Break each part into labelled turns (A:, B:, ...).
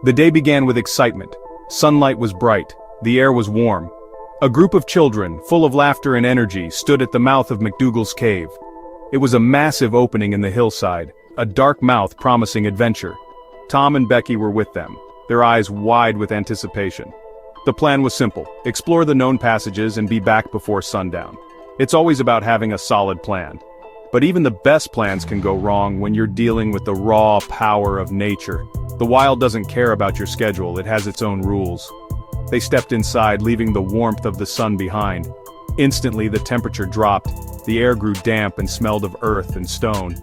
A: The day began with excitement. Sunlight was bright, the air was warm. A group of children, full of laughter and energy, stood at the mouth of McDougal's cave. It was a massive opening in the hillside, a dark mouth promising adventure. Tom and Becky were with them, their eyes wide with anticipation. The plan was simple: explore the known passages and be back before sundown. It's always about having a solid plan. But even the best plans can go wrong when you're dealing with the raw power of nature. The wild doesn't care about your schedule, it has its own rules. They stepped inside, leaving the warmth of the sun behind. Instantly the temperature dropped, the air grew damp and smelled of earth and stone.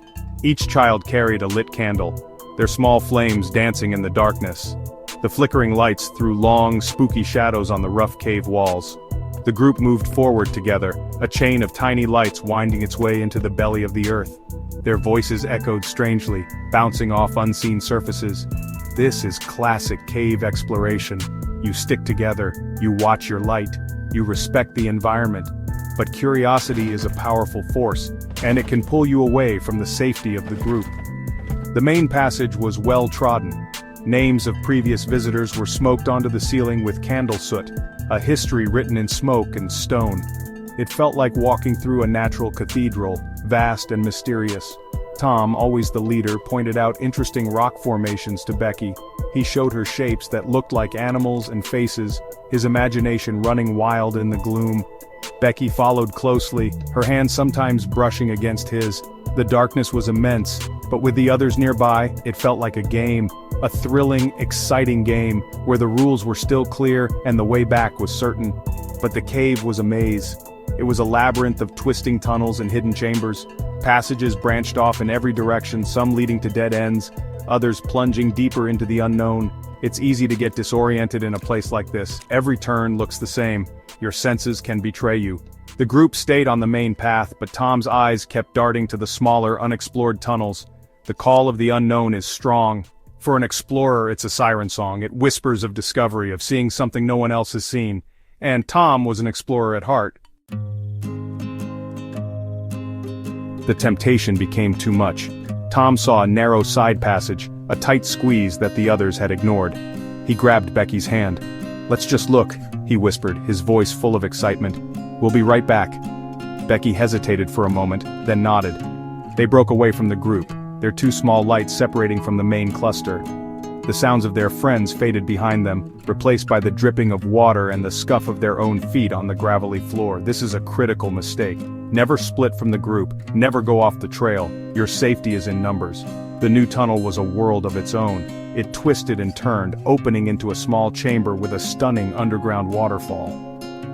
A: Each child carried a lit candle, their small flames dancing in the darkness. The flickering lights threw long, spooky shadows on the rough cave walls. The group moved forward together, a chain of tiny lights winding its way into the belly of the earth. Their voices echoed strangely, bouncing off unseen surfaces. This is classic cave exploration. You stick together, you watch your light, you respect the environment. But curiosity is a powerful force, and it can pull you away from the safety of the group. The main passage was well trodden. Names of previous visitors were smoked onto the ceiling with candle soot, a history written in smoke and stone. It felt like walking through a natural cathedral, vast and mysterious. Tom, always the leader, pointed out interesting rock formations to Becky. He showed her shapes that looked like animals and faces, his imagination running wild in the gloom. Becky followed closely, her hand sometimes brushing against his. The darkness was immense, but with the others nearby, it felt like a game. A thrilling, exciting game, where the rules were still clear and the way back was certain. But the cave was a maze. It was a labyrinth of twisting tunnels and hidden chambers. Passages branched off in every direction, some leading to dead ends, others plunging deeper into the unknown. It's easy to get disoriented in a place like this. Every turn looks the same. Your senses can betray you. The group stayed on the main path, but Tom's eyes kept darting to the smaller, unexplored tunnels. The call of the unknown is strong. For an explorer, it's a siren song. It whispers of discovery, of seeing something no one else has seen. And Tom was an explorer at heart. The temptation became too much. Tom saw a narrow side passage, a tight squeeze that the others had ignored. He grabbed Becky's hand. "Let's just look," he whispered, his voice full of excitement. "We'll be right back." Becky hesitated for a moment, then nodded. They broke away from the group, their two small lights separating from the main cluster. The sounds of their friends faded behind them, replaced by the dripping of water and the scuff of their own feet on the gravelly floor. This is a critical mistake. Never split from the group, never go off the trail. Your safety is in numbers. The new tunnel was a world of its own. It twisted and turned, opening into a small chamber with a stunning underground waterfall.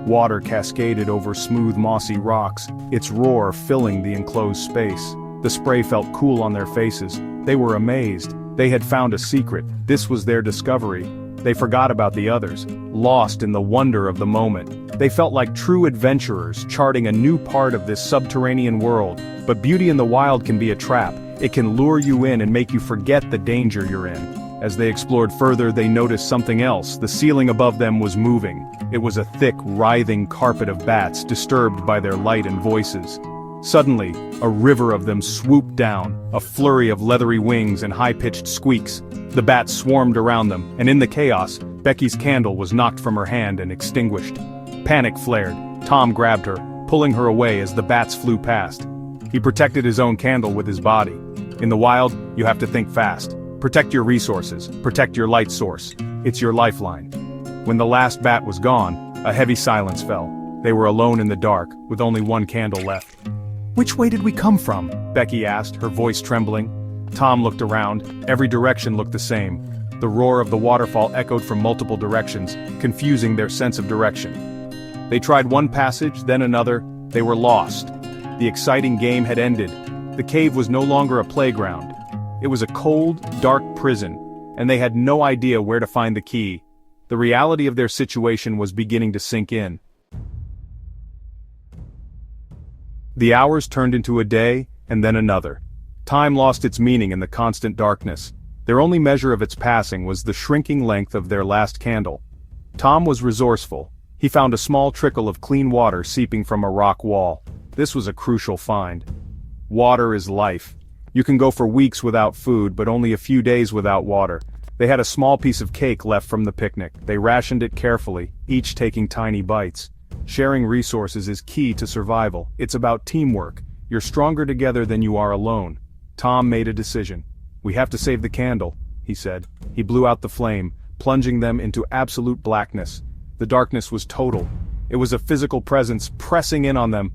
A: Water cascaded over smooth mossy rocks, its roar filling the enclosed space. The spray felt cool on their faces. They were amazed. They had found a secret. This was their discovery. They forgot about the others, lost in the wonder of the moment. They felt like true adventurers, charting a new part of this subterranean world. But beauty in the wild can be a trap. It can lure you in and make you forget the danger you're in. As they explored further, they noticed something else. The ceiling above them was moving. It was a thick, writhing carpet of bats, disturbed by their light and voices. Suddenly, a river of them swooped down, a flurry of leathery wings and high-pitched squeaks. The bats swarmed around them, and in the chaos, Becky's candle was knocked from her hand and extinguished. Panic flared. Tom grabbed her, pulling her away as the bats flew past. He protected his own candle with his body. In the wild, you have to think fast. Protect your resources, protect your light source. It's your lifeline. When the last bat was gone, a heavy silence fell. They were alone in the dark, with only one candle left. "Which way did we come from?" Becky asked, her voice trembling. Tom looked around. Every direction looked the same. The roar of the waterfall echoed from multiple directions, confusing their sense of direction. They tried one passage, then another. They were lost. The exciting game had ended. The cave was no longer a playground. It was a cold, dark prison, and they had no idea where to find the key. The reality of their situation was beginning to sink in. The hours turned into a day, and then another. Time lost its meaning in the constant darkness. Their only measure of its passing was the shrinking length of their last candle. Tom was resourceful. He found a small trickle of clean water seeping from a rock wall. This was a crucial find. Water is life. You can go for weeks without food but only a few days without water. They had a small piece of cake left from the picnic. They rationed it carefully, each taking tiny bites. Sharing resources is key to survival. It's about teamwork. You're stronger together than you are alone. Tom made a decision. "We have to save the candle," he said. He blew out the flame, plunging them into absolute blackness. The darkness was total. It was a physical presence pressing in on them.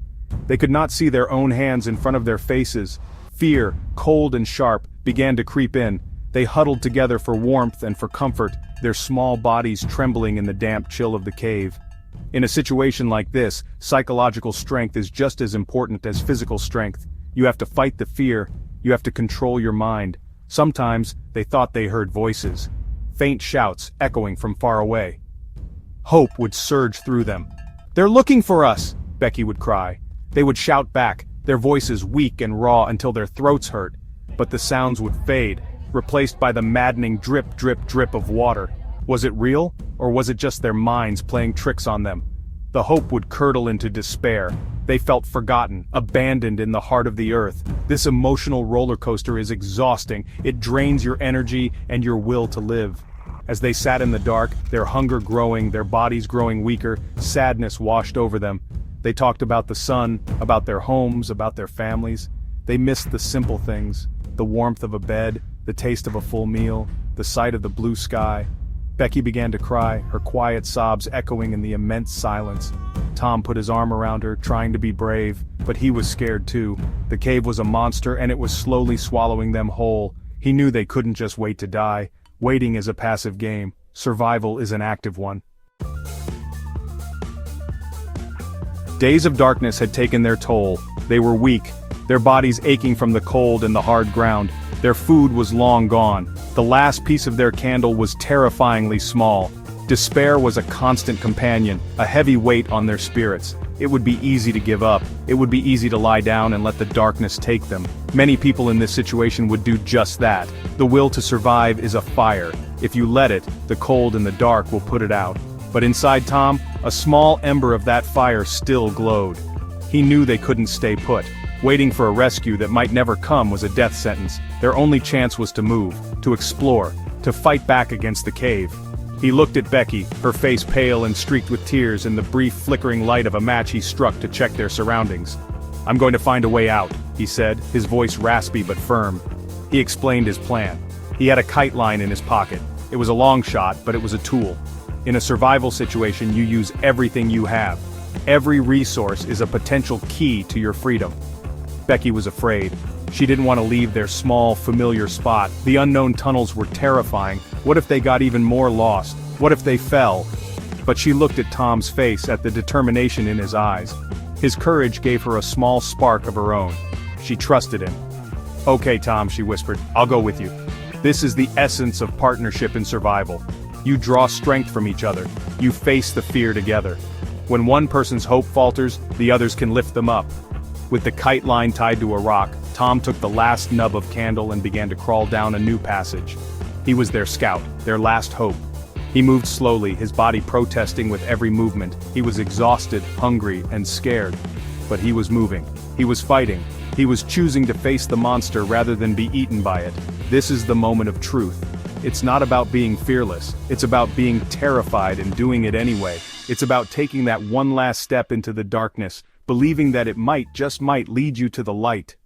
A: They could not see their own hands in front of their faces. Fear, cold and sharp, began to creep in. They huddled together for warmth and for comfort, their small bodies trembling in the damp chill of the cave. In a situation like this, psychological strength is just as important as physical strength. You have to fight the fear. You have to control your mind. Sometimes, they thought they heard voices. Faint shouts echoing from far away. Hope would surge through them. "They're looking for us!" Becky would cry. They would shout back, their voices weak and raw until their throats hurt. But the sounds would fade, replaced by the maddening drip, drip, drip of water. Was it real, or was it just their minds playing tricks on them? The hope would curdle into despair. They felt forgotten, abandoned in the heart of the earth. This emotional roller coaster is exhausting. It drains your energy and your will to live. As they sat in the dark, their hunger growing, their bodies growing weaker, sadness washed over them. They talked about the sun, about their homes, about their families. They missed the simple things, the warmth of a bed, the taste of a full meal, the sight of the blue sky. Becky began to cry, her quiet sobs echoing in the immense silence. Tom put his arm around her, trying to be brave, but he was scared too. The cave was a monster and it was slowly swallowing them whole. He knew they couldn't just wait to die. Waiting is a passive game. Survival is an active one. Days of darkness had taken their toll. They were weak, their bodies aching from the cold and the hard ground. Their food was long gone. The last piece of their candle was terrifyingly small. Despair was a constant companion, a heavy weight on their spirits. It would be easy to give up. It would be easy to lie down and let the darkness take them. Many people in this situation would do just that. The will to survive is a fire. If you let it, the cold and the dark will put it out. But inside Tom, a small ember of that fire still glowed. He knew they couldn't stay put. Waiting for a rescue that might never come was a death sentence. Their only chance was to move, to explore, to fight back against the cave. He looked at Becky, her face pale and streaked with tears in the brief flickering light of a match he struck to check their surroundings. "I'm going to find a way out," he said, his voice raspy but firm. He explained his plan. He had a kite line in his pocket. It was a long shot, but it was a tool. In a survival situation, you use everything you have. Every resource is a potential key to your freedom. Becky was afraid. She didn't want to leave their small, familiar spot. The unknown tunnels were terrifying. What if they got even more lost? What if they fell? But she looked at Tom's face, at the determination in his eyes. His courage gave her a small spark of her own. She trusted him. "Okay, Tom," she whispered, "I'll go with you. This is the essence of partnership in survival. You draw strength from each other. You face the fear together. When one person's hope falters, the others can lift them up." With the kite line tied to a rock, Tom took the last nub of candle and began to crawl down a new passage. He was their scout, their last hope. He moved slowly, his body protesting with every movement. He was exhausted, hungry, and scared. But he was moving. He was fighting. He was choosing to face the monster rather than be eaten by it. This is the moment of truth. It's not about being fearless. It's about being terrified and doing it anyway. It's about taking that one last step into the darkness, believing that it might, just might, lead you to the light.